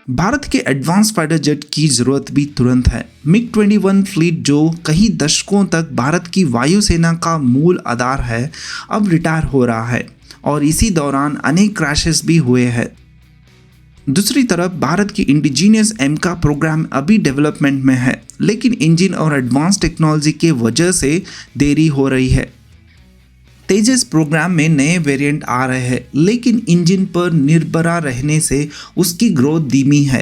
भारत के advance fighter jet की जरूरत भी तुरंत है। मिग 21 फ्लीट जो कई दशकों तक भारत की वायुसेना का मूल आधार है, अब रिटायर हो रहा है और इसी दौरान अनेक क्रैशेस भी हुए हैं। दूसरी तरफ भारत की इंडिजीनियस एमका प्रोग्राम अभी डेवलपमेंट में है, लेकिन इंजन और एडवांस टेक्नोलॉजी के वजह से देरी हो रही है। तेजस प्रोग्राम में नए वेरिएंट आ रहे हैं, लेकिन इंजन पर निर्भर रहने से उसकी ग्रोथ धीमी है।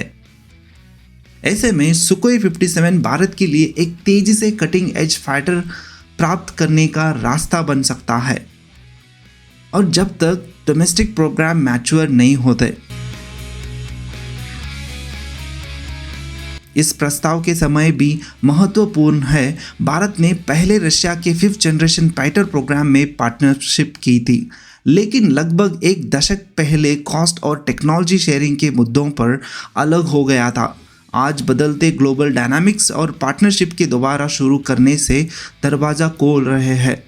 ऐसे में सुखोई 57 भारत के लिए एक तेजी से कटिंग एज फाइटर प्राप्त करने का रास्ता बन सकता है, और जब तक डोमेस्टिक प्रोग्राम मैच्योर नहीं होते। इस प्रस्ताव के समय भी महत्वपूर्ण है, भारत ने पहले रशिया के 5th जनरेशन फाइटर प्रोग्राम में पार्टनरशिप की थी, लेकिन लगभग एक दशक पहले कॉस्ट और टेक्नोलॉजी शेयरिंग के मुद्दों पर अलग हो गया था। आज बदलते ग्लोबल डायनामिक्स और पार्टनरशिप के दोबारा शुरू करने से दरवाज़ा खोल रहे हैं।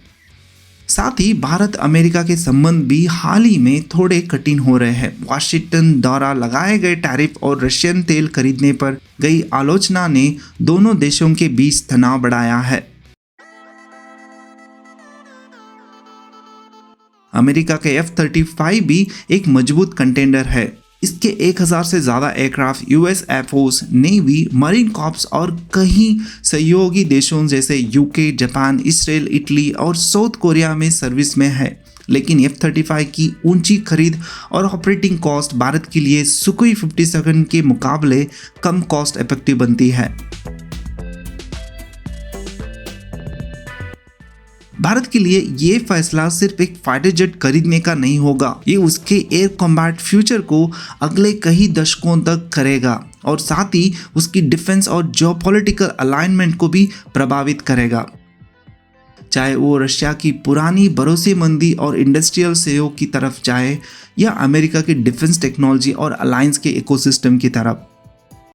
साथ ही भारत अमेरिका के संबंध भी हाल ही में थोड़े कठिन हो रहे हैं। वाशिंगटन द्वारा लगाए गए टैरिफ और रशियन तेल खरीदने पर गई आलोचना ने दोनों देशों के बीच तनाव बढ़ाया है। अमेरिका के F-35 भी एक मजबूत कंटेंडर है। इसके 1000 से ज़्यादा aircraft US air force, navy, marine corps और कई सहयोगी देशों जैसे यूके, जापान, इसराइल, इटली और साउथ कोरिया में सर्विस में है। लेकिन F-35 की ऊंची खरीद और ऑपरेटिंग कॉस्ट भारत के लिए सुखोई 57 के मुकाबले कम कॉस्ट इफेक्टिव बनती है। भारत के लिए ये फैसला सिर्फ एक फाइटर जेट खरीदने का नहीं होगा, ये उसके एयर कॉम्बैट फ्यूचर को अगले कई दशकों तक करेगा और साथ ही उसकी डिफेंस और जियोपॉलिटिकल अलाइनमेंट को भी प्रभावित करेगा। चाहे वो रशिया की पुरानी भरोसेमंदी और इंडस्ट्रियल सहयोग की तरफ जाए या अमेरिका की डिफेंस टेक्नोलॉजी और अलायंस के इकोसिस्टम की तरफ।